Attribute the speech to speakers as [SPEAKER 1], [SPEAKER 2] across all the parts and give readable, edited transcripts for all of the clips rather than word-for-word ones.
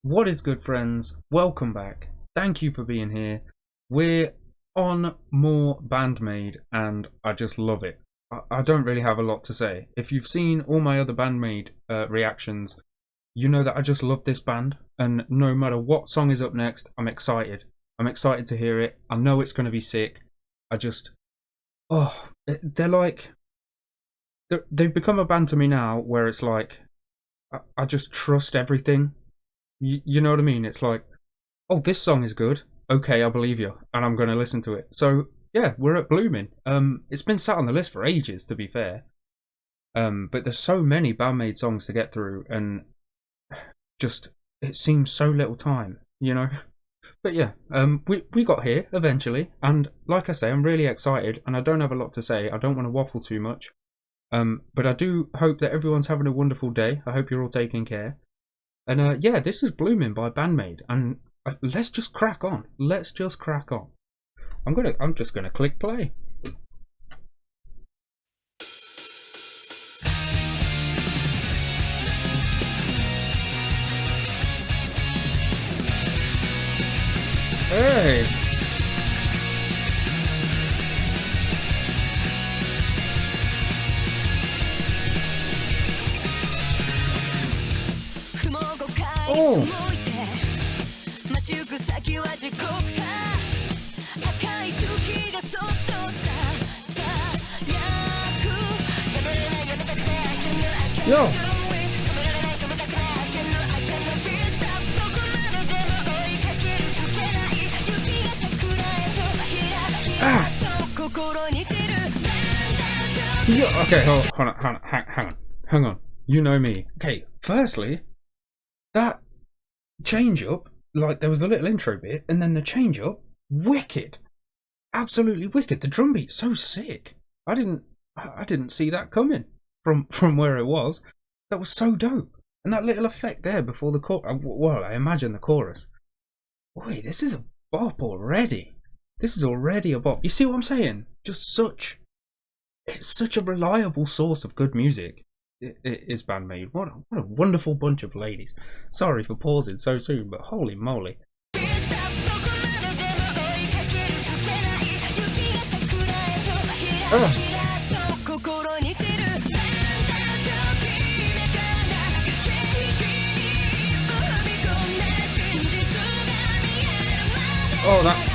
[SPEAKER 1] What is good, friends? Welcome back. Thank you for being here. We're on more Band-Maid, and I just love it. I don't really have a lot to say. If you've seen all my other Band-Maid reactions, you know that I just love this band, and no matter what song is up next, I'm excited. I'm excited to hear it. I know it's going to be sick. I just, they're like, they've become a band to me now where it's like, I just trust everything. You know what I mean? It's like, oh, this song is good. Okay, I believe you, and I'm going to listen to it. So yeah, we're at Blooming. It's been sat on the list for ages, to be fair. But there's so many Band-Maid songs to get through, and just it seems so little time, you know. But yeah, we got here eventually, and like I say, I'm really excited, and I don't have a lot to say. I don't want to waffle too much. But I do hope that everyone's having a wonderful day. I hope you're all taking care. And yeah, this is Blooming by Band-Maid, and let's just crack on. Let's just crack on. I'm just gonna click play. Hey. Oh. Yo. Ah. Yo. Okay, hang on. You know me. Okay, firstly, that change up, like there was the little intro bit, and then the change up, wicked, absolutely wicked. The drum beat's so sick. I didn't see that coming from where it was. That was so dope. And that little effect there before the chorus. Well, I imagine the chorus. Boy, this is a bop already. This is already a bop. You see what I'm saying? It's such a reliable source of good music. It is Band-Maid. What a wonderful bunch of ladies. Sorry for pausing so soon, but holy moly. Oh, that.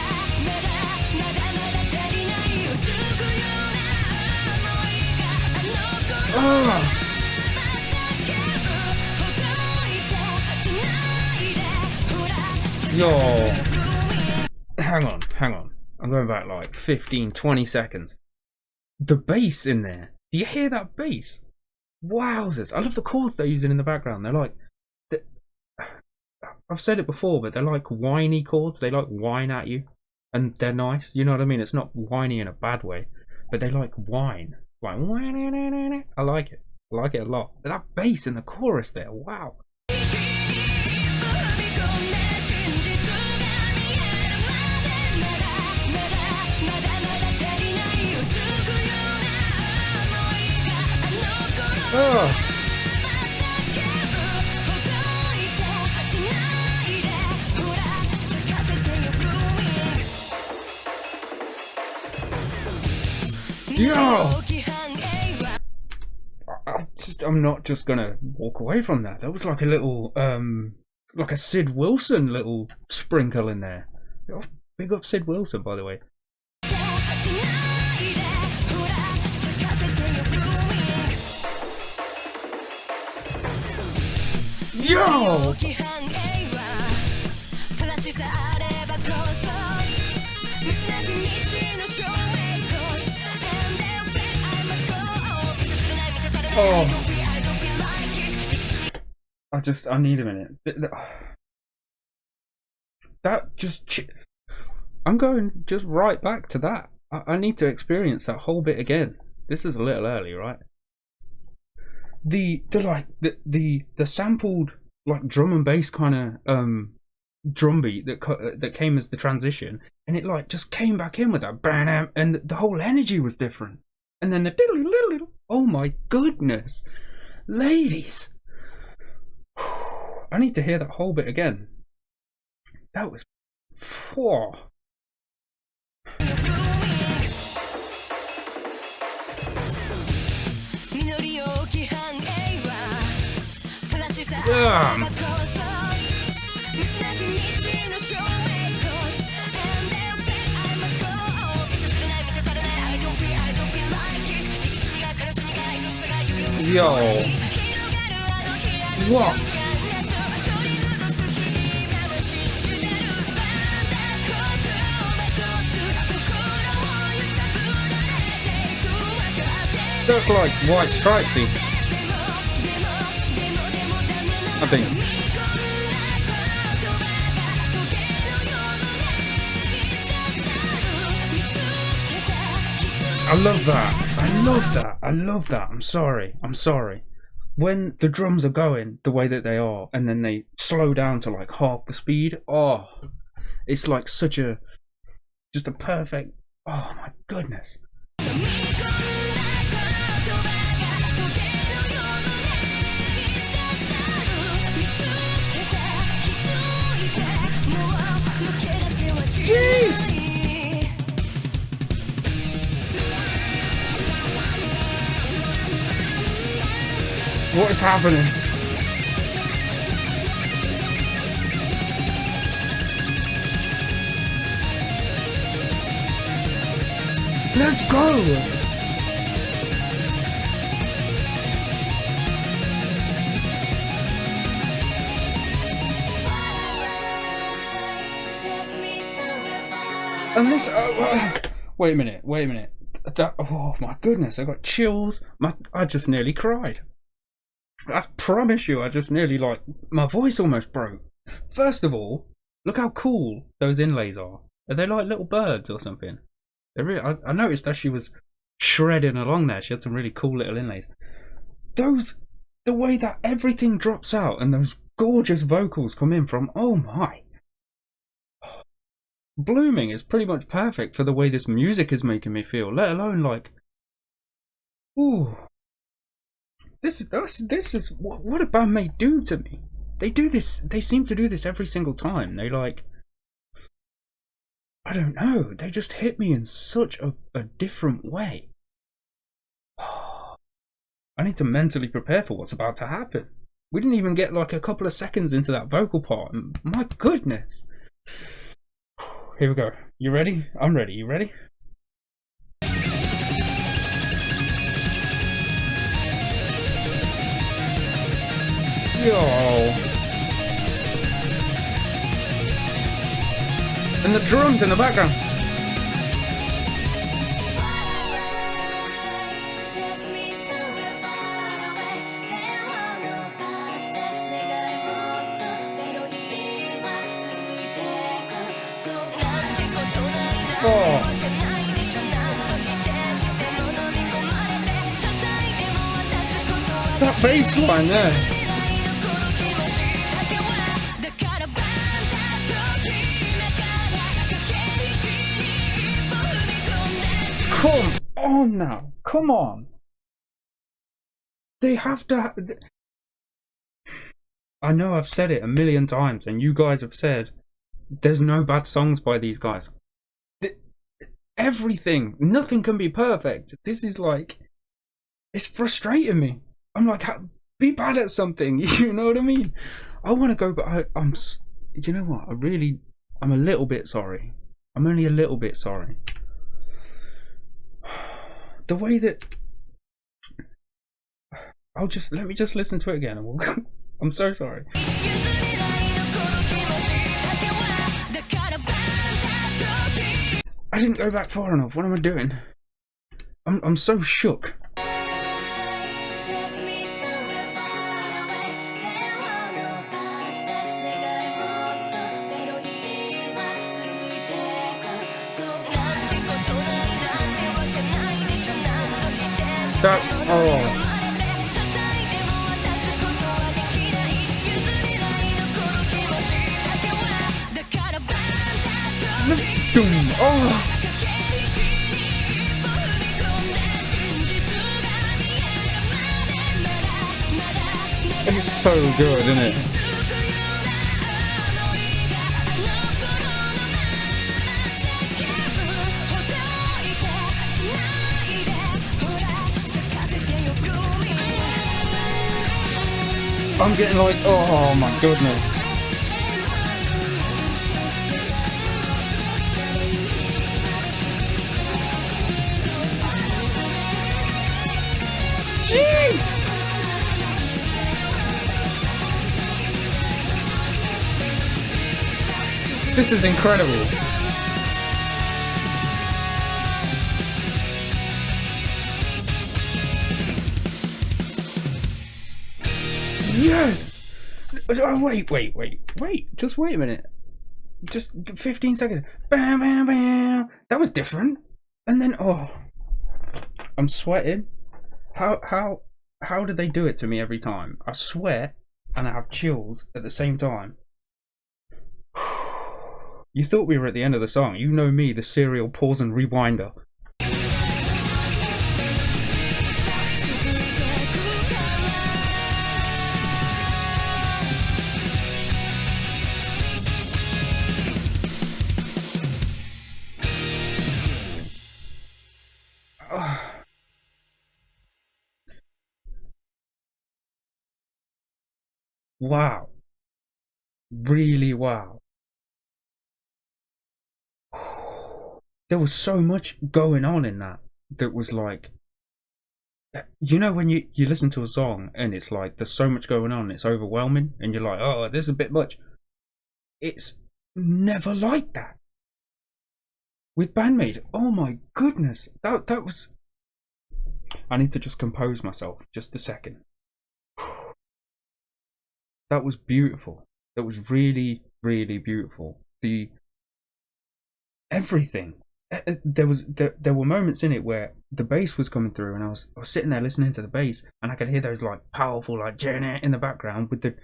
[SPEAKER 1] Oh. Yo, hang on. I'm going back like 15, 20 seconds. The bass in there. Do you hear that bass? Wowzers. I love the chords they're using in the background. They're like, I've said it before, but they're like whiny chords. They like whine at you, and they're nice. You know what I mean? It's not whiny in a bad way, but they like whine. Like, I like it. I like it a lot. But that bass in the chorus there, wow. Oh. Yo! I'm not just gonna walk away from that. That was like a little, like a Sid Wilson little sprinkle in there. Oh, big up Sid Wilson, by the way. Yo! Oh. I need a minute. That just... I'm going just right back to that. I need to experience that whole bit again. This is a little early, right? The sampled like drum and bass kind of drum beat that came as the transition, and it like just came back in with that bam, and the whole energy was different. And then the oh my goodness, ladies, I need to hear that whole bit again. That was... Whoa. Yo. What? That's like White Stripesy, I think. I love that. I love that. I love that. I'm sorry. When the drums are going the way that they are, and then they slow down to like half the speed, oh, it's like such a, just a perfect, oh my goodness. Jeez! What is happening? Let's go! And this, wait a minute. That, oh my goodness, I got chills. I just nearly cried. I promise you, I just nearly, like, my voice almost broke. First of all, look how cool those inlays are. Are they like little birds or something? They're really, I noticed that she was shredding along there. She had some really cool little inlays. The way that everything drops out and those gorgeous vocals come in from, oh my. Blooming is pretty much perfect for the way this music is making me feel, let alone like, ooh. This is what did Band-Maid do to me? They do this. They seem to do this every single time. They like, I don't know. They just hit me in such a different way. I need to mentally prepare for what's about to happen. We didn't even get like a couple of seconds into that vocal part. And my goodness. Here we go. You ready? I'm ready. You ready? Yo. And the drums in the background. Oh. That bass line there. Come on now, come on. They have to. I know I've said it a million times, and you guys have said there's no bad songs by these guys. Everything, nothing can be perfect. This is like, it's frustrating me. I'm like, be bad at something. You know what I mean? I want to go, but I'm. You know what? I'm a little bit sorry. I'm only a little bit sorry. The way that let me just listen to it again and we'll go. I'm so sorry. I didn't go back far enough. What am I doing? I'm so shook. That's it's so good, isn't it? getting like, oh my goodness. Jeez! This is incredible. Yes! Oh, wait. Just wait a minute. Just 15 seconds. Bam, bam, bam. That was different. And then, oh, I'm sweating. How did they do it to me every time? I sweat and I have chills at the same time. You thought we were at the end of the song. You know me, the serial pause and rewinder. Wow. Really wow. There was so much going on in that was like, you know, when you listen to a song and it's like there's so much going on, it's overwhelming, and you're like, oh, this is a bit much. It's never like that with Band-Maid. Oh my goodness, that was. I need to just compose myself just a second. That was beautiful. That was really, really beautiful. Everything. There were moments in it where the bass was coming through, and I was sitting there listening to the bass, and I could hear those like powerful like Janet in the background with the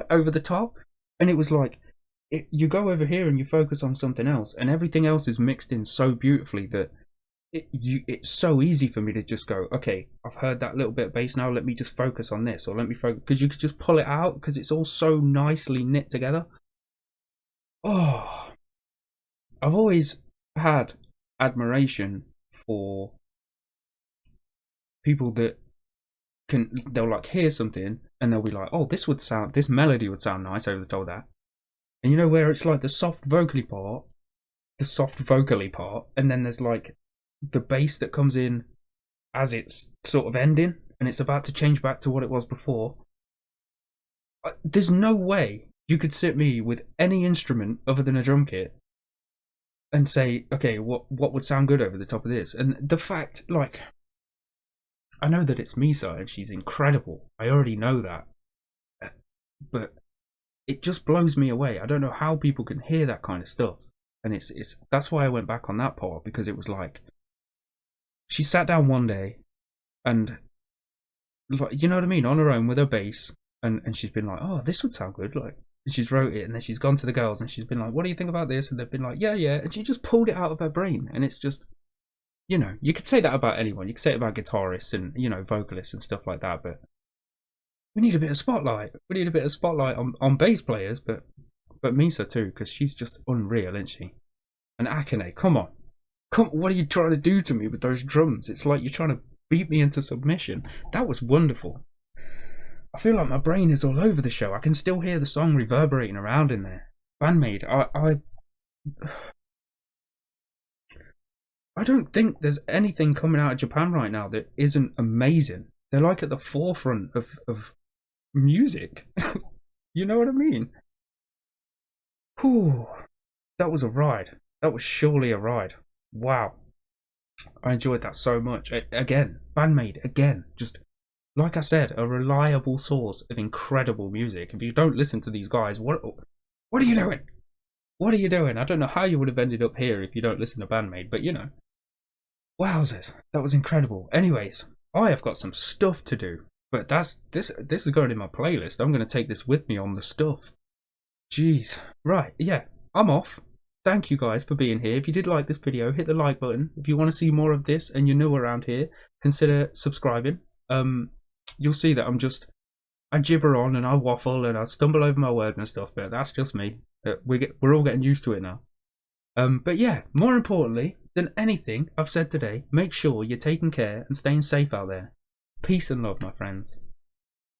[SPEAKER 1] over the top, and it was like you go over here and you focus on something else, and everything else is mixed in so beautifully that it's so easy for me to just go, okay, I've heard that little bit of bass now, let me just focus on this, or let me focus, because you could just pull it out because it's all so nicely knit together. Oh, I've always had admiration for people that they'll like hear something and they'll be like, oh, this melody would sound nice over the top of that. And you know, where it's like the soft vocally part, and then there's like the bass that comes in as it's sort of ending and it's about to change back to what it was before. There's no way you could sit me with any instrument other than a drum kit and say, okay, what would sound good over the top of this? And the fact, like, I know that it's Misa and she's incredible. I already know that. But it just blows me away. I don't know how people can hear that kind of stuff. And it's that's why I went back on that part, because it was like, she sat down one day and, like, you know what I mean, on her own with her bass, and she's been like, oh, this would sound good, like, and she's wrote it, and then she's gone to the girls and she's been like, what do you think about this? And they've been like, yeah, and she just pulled it out of her brain. And it's just, you know, you could say that about anyone. You could say it about guitarists and, you know, vocalists and stuff like that, but we need a bit of spotlight. We need a bit of spotlight on bass players, but Misa too, because she's just unreal, isn't she? And Akane, come on, what are you trying to do to me with those drums? It's like you're trying to beat me into submission. That was wonderful. I feel like my brain is all over the show. I can still hear the song reverberating around in there. Band-Maid, I don't think there's anything coming out of Japan right now that isn't amazing. They're like at the forefront of music. You know what I mean? Whew. That was a ride. That was surely a ride. Wow. I enjoyed that so much. Again, Band-Maid, again, just like I said, a reliable source of incredible music. If you don't listen to these guys, what are you doing? What are you doing? I don't know how you would have ended up here if you don't listen to Band-Maid, but you know. Wowzers, that was incredible. Anyways, I have got some stuff to do, but this is going in my playlist. I'm going to take this with me on the stuff. Jeez. Right, yeah, I'm off. Thank you guys for being here. If you did like this video, hit the like button. If you want to see more of this and you're new around here, consider subscribing. You'll see that I gibber on and I waffle and I stumble over my words and stuff, but that's just me. We're all getting used to it now. But yeah, more importantly than anything I've said today, make sure you're taking care and staying safe out there. Peace and love, my friends.